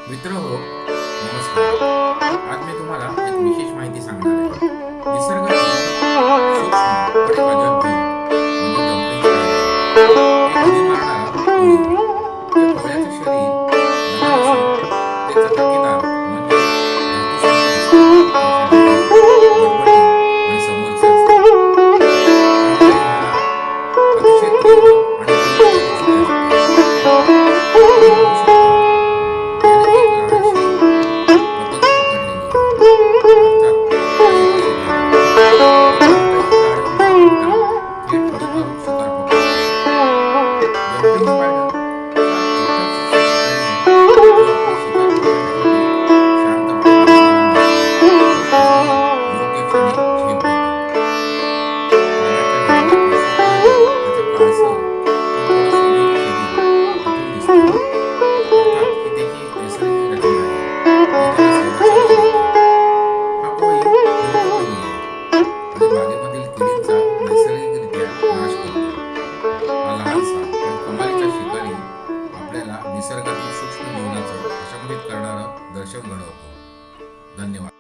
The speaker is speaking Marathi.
मित्रहो, नमस्कार. आज मी तुम्हाला एक विशेष माहिती सांगणार आहे. निसर्गातील सूक्ष्म पण एक अजब जीव म्हणजे डॉल्फिन स्पायडर. एक उडी मारणारा कोळी. या कोळ्याचं शरीर लहान असून ते चकाकीदार म्हणजे धातूसारखे दिसते. त्याचे डोळे बटबटीत आणि समोरचे असतात. त्यामुळे ह्याला अतिशय तीव्र आणि तीक्ष्ण दृष्टी असते. तुम्ही बघू शकता, याने एक लहानशी पतंग पकडलेली आहे, अर्थात ती एक शिकार आहे. तो कोणताही जाळं न ठेवता थेट उडी मारून शिकार पकडतो. डॉल्फिन स्पायडर हा एकटाच असा शिकारी आहे जो आपली शिकार पकडण्यासाठी शांतपणे बाजूला बसतो आणि योग्य क्षणी झेप घेतो. पाण्याच्या हिरव्या पोशाखमुळे त्याचं काळसर पण थोडं सोनेरी शरीर उठून दिसतं. अर्थात ही त्याची एक नैसर्गिक रचना आहे जी त्याला संरक्षणही देते. हा कोळी पर्णकोळी आहे आणि बागेमधील किडींचा नैसर्गिकरित्या नाश करतो. हा लहानसा पण कमालीचा शिकारी आपल्याला निसर्गातील सूक्ष्म जीवनाचं अचंबित करणारं दर्शन घडवतो. धन्यवाद.